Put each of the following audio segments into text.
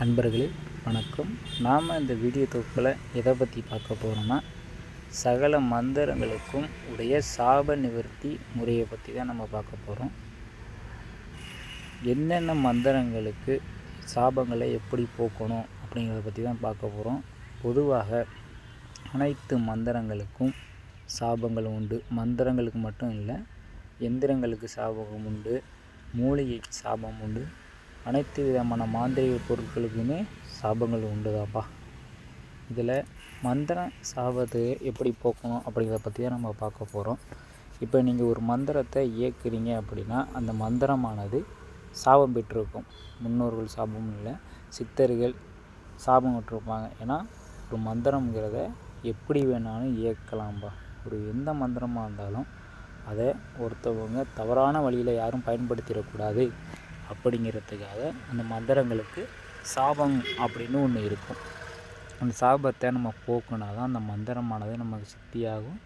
அன்பர்களே வணக்கம். நாம் இந்த வீடியோ தொகுப்பில் எதை பற்றி பார்க்க போகிறோம்னா, சகல மந்திரங்களுக்கும் உடைய சாப நிவர்த்தி முறையை பற்றி தான் நம்ம பார்க்க போகிறோம். என்னென்ன மந்திரங்களுக்கு சாபங்களை எப்படி போக்கணும் அப்படிங்கிறத பற்றி தான் பார்க்க போகிறோம். பொதுவாக அனைத்து மந்திரங்களுக்கும் சாபங்கள் உண்டு. மந்திரங்களுக்கு மட்டும் இல்லை, எந்திரங்களுக்கு சாபம் உண்டு, மூலிகைக்கு சாபம் உண்டு. அனைத்து விதமான மாந்திரிக பொருட்களுக்குமே சாபங்கள் உண்டுதாப்பா. இதில் மந்திர சாபத்தை எப்படி போக்கணும் அப்படிங்கிறத பற்றி தான் நம்ம பார்க்க போகிறோம். இப்போ நீங்கள் ஒரு மந்திரத்தை இயக்குறீங்க அப்படின்னா, அந்த மந்திரமானது சாபம் பெற்றிருக்கும். முன்னோர்கள் சாபமும் இல்லை, சித்தர்கள் சாபம் விட்டுருப்பாங்க. ஏன்னா ஒரு மந்திரங்கிறத எப்படி வேணாலும் இயக்கலாம்பா. ஒரு எந்த மந்திரமாக இருந்தாலும் அதை ஒருத்தவங்க தவறான வழியில் யாரும் பயன்படுத்திடக்கூடாது அப்படிங்கிறதுக்காக அந்த மந்திரங்களுக்கு சாபம் அப்படின்னு ஒன்று இருக்கும். அந்த சாபத்தை நம்ம போக்குனா தான் அந்த மந்திரமானது நமக்கு சித்தியாகும்.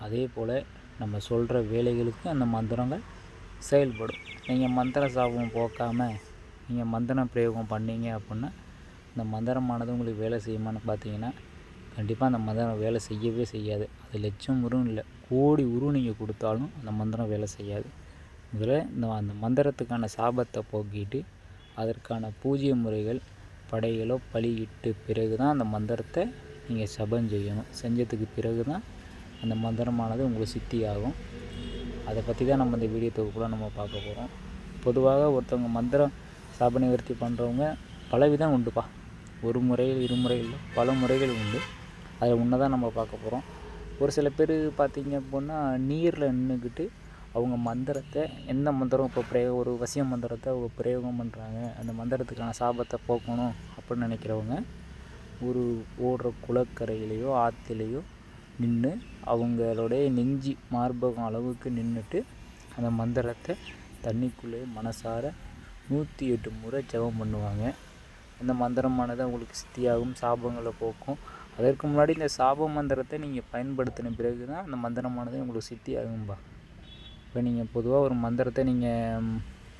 அதே போல் நம்ம சொல்கிற வேலைகளுக்கு அந்த மந்திரங்கள் செயல்படும். நீங்கள் மந்திர சாபம் போக்காமல் நீங்கள் மந்திரம் பிரயோகம் பண்ணீங்க அப்படின்னா, அந்த மந்திரமானது உங்களுக்கு வேலை செய்யுமான்னு பார்த்தீங்கன்னா, கண்டிப்பாக அந்த மந்திரம் வேலை செய்யவே செய்யாது. அது லட்சம் உருவம் இல்லை, கோடி உருவம் நீங்கள் கொடுத்தாலும் அந்த மந்திரம் வேலை செய்யாது. முதல்ல அந்த மந்திரத்துக்கான சாபத்தை போக்கிட்டு அதற்கான பூஜ்ய முறைகள் படைகளோ பலியிட்டு பிறகு தான் அந்த மந்திரத்தை நீங்கள் சபம் செய்யணும். செஞ்சதுக்கு பிறகு தான் அந்த மந்திரமானது உங்களுக்கு சித்தி ஆகும். அதை பற்றி தான் நம்ம இந்த வீடியோ தொகுப்பில் நம்ம பார்க்க போகிறோம். பொதுவாக ஒருத்தவங்க மந்திரம் சாப நிவர்த்தி பண்ணுறவங்க பலவிதம் உண்டுப்பா. ஒரு முறையில் இருமுறையில் பல முறைகள் உண்டு. அதை ஒன்று தான் நம்ம பார்க்க போகிறோம். ஒரு சில பேர் பார்த்திங்க அப்படின்னா, நீரில் நின்றுக்கிட்டு அவங்க மந்திரத்தை எந்த மந்திரம் இப்போ ஒரு வசிய மந்திரத்தை அவங்க பிரயோகம் பண்ணுறாங்க, அந்த மந்திரத்துக்கான சாபத்தை போக்கணும் அப்படின்னு நினைக்கிறவங்க ஒரு ஓடுற குளக்கரையிலையோ ஆற்றுலையோ நின்று அவங்களுடைய நெஞ்சி மார்பகம் அளவுக்கு நின்றுட்டு அந்த மந்திரத்தை தண்ணிக்குள்ளே மனசார 108 முறை ஜெபம் பண்ணுவாங்க. அந்த மந்திரமானது அவங்களுக்கு சித்தியாகும், சாபங்களை போக்கும். அதற்கு முன்னாடி இந்த சாப மந்திரத்தை நீங்கள் பயன்படுத்தின பிறகு தான் அந்த மந்திரமானது உங்களுக்கு சித்தியாகும்பா. இப்போ நீங்கள் பொதுவாக ஒரு மந்திரத்தை நீங்கள்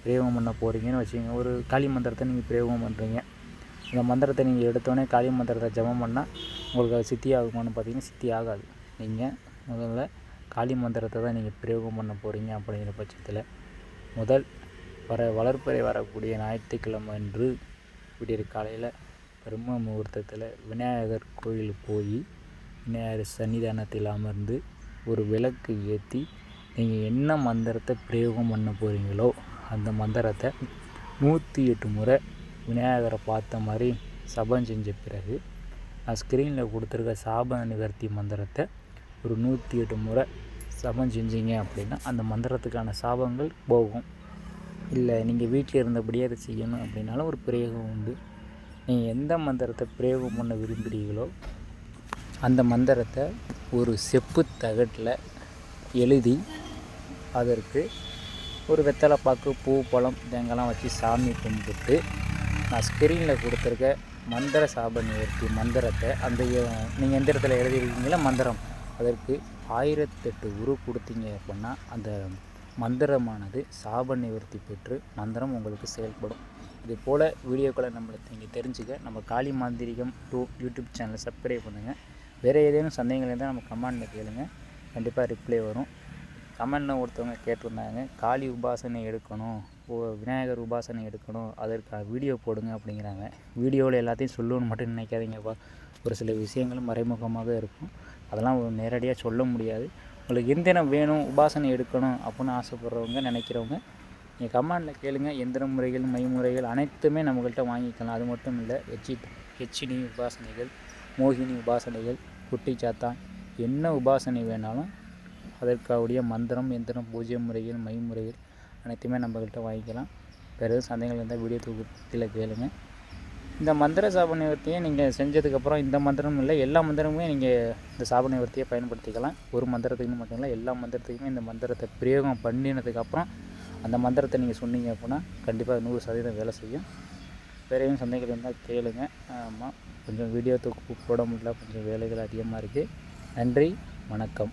பிரயோகம் பண்ண போகிறீங்கன்னு வச்சுக்கோங்க. ஒரு காளி மந்திரத்தை நீங்கள் பிரயோகம் பண்ணுறீங்க. இந்த மந்திரத்தை நீங்கள் எடுத்தோடனே காளி மந்திரத்தை ஜபம் பண்ணால் உங்களுக்கு அது சித்தி ஆகுமான்னு பார்த்தீங்கன்னா சித்தி ஆகாது. நீங்கள் முதல்ல காளி மந்திரத்தை தான் நீங்கள் பிரயோகம் பண்ண போகிறீங்க. அப்படிங்கிற பட்சத்தில் முதல் வளர்ப்பறை வரக்கூடிய ஞாயிற்றுக்கிழமை அன்று விடியற் காலையில் பிரம்ம முகூர்த்தத்தில் விநாயகர் கோயில் போய் விநாயகர் சன்னிதானத்தில் அமர்ந்து ஒரு விளக்கு ஏற்றி நீங்கள் என்ன மந்திரத்தை பிரயோகம் பண்ண போகிறீங்களோ அந்த மந்திரத்தை 108 முறை விநாயகரை பார்த்த மாதிரி சபம் செஞ்ச பிறகு நான் ஸ்க்ரீனில் கொடுத்துருக்க சாப நிவர்த்தி மந்திரத்தை ஒரு 108 முறை சபம் செஞ்சீங்க அப்படின்னா அந்த மந்திரத்துக்கான சாபங்கள் போகும். இல்லை நீங்கள் வீட்டில் இருந்தபடியே அதை செய்யணும் அப்படின்னாலும் ஒரு பிரயோகம் உண்டு. நீங்கள் எந்த மந்திரத்தை பிரயோகம் பண்ண விரும்புகிறீங்களோ அந்த மந்திரத்தை ஒரு செப்பு தகட்டில் எழுதி அதற்கு ஒரு வெத்தலை பாக்கு பூ பழம் தேங்காய்லாம் வச்சு சாமி கும்பிட்டு நான் ஸ்க்ரீனில் கொடுத்துருக்க மந்திர சாப நிவர்த்தி மந்திரத்தை அந்த நீங்கள் எந்த இடத்துல எழுதியிருக்கீங்களோ மந்திரம் அதற்கு 1008 உரு கொடுத்தீங்க அப்படின்னா அந்த மந்திரமானது சாப நிவர்த்தி பெற்று மந்திரம் உங்களுக்கு செயல்படும். இது போல் வீடியோக்களை நம்மளுக்கு நீங்கள் தெரிஞ்சுக்க நம்ம காளி மாந்திரிகம் 2 யூடியூப் சேனலை சப்ஸ்கிரைப் பண்ணுங்கள். வேறு ஏதேனும் சந்தேகங்கள் இருந்தால் நம்ம கமெண்டில் கேளுங்க, கண்டிப்பாக ரிப்ளை வரும். கமெண்டில் ஒருத்தவங்க கேட்டிருந்தாங்க, காளி உபாசனை எடுக்கணும், விநாயகர் உபாசனை எடுக்கணும், அதற்காக வீடியோ போடுங்க அப்படிங்கிறாங்க. வீடியோவில் எல்லாத்தையும் சொல்லணும்னு மட்டும் நினைக்காதீங்கப்பா. ஒரு சில விஷயங்களும் மறைமுகமாக இருக்கும், அதெல்லாம் நேரடியாக சொல்ல முடியாது. உங்களுக்கு எந்திரம் வேணும், உபாசனை எடுக்கணும் அப்படின்னு ஆசைப்படுறவங்க நினைக்கிறவங்க நீங்கள் கமெண்டில் கேளுங்க. எந்திர முறைகள் மைமுறைகள் அனைத்துமே நம்மள்கிட்ட வாங்கிக்கலாம். அது மட்டும் இல்லை, ஹெச்சினி உபாசனைகள், மோகினி உபாசனைகள், குட்டி சாத்தான், என்ன உபாசனை வேணாலும் அதற்காவுடைய மந்திரம் எந்திரம் பூஜ்ய முறைகள் மைமுறைகள் அனைத்துமே நம்மகிட்ட வாங்கிக்கலாம். வேறு எதுவும் சந்தேகங்கள் இருந்தால் வீடியோ தொகுப்பில் கேளுங்க. இந்த மந்திர சாப நிவர்த்தியை நீங்கள் செஞ்சதுக்கப்புறம் இந்த மந்திரம் இல்லை, எல்லா மந்திரமுமே நீங்கள் இந்த சாப நிவர்த்தியை பயன்படுத்திக்கலாம். ஒரு மந்திரத்துக்குன்னு மட்டும் இல்லை, எல்லா மந்திரத்துக்குமே இந்த மந்திரத்தை பிரயோகம் பண்ணினதுக்கப்புறம் அந்த மந்திரத்தை நீங்கள் சொன்னீங்க அப்படின்னா கண்டிப்பாக 100% வேலை செய்யும். வேறு எதுவும் சந்தேகங்கள் இருந்தால் கேளுங்க. ஆமாம், கொஞ்சம் வீடியோ தொகுப்பு போட முடியல, கொஞ்சம் வேலைகள் அதிகமாக இருக்குது. நன்றி, வணக்கம்.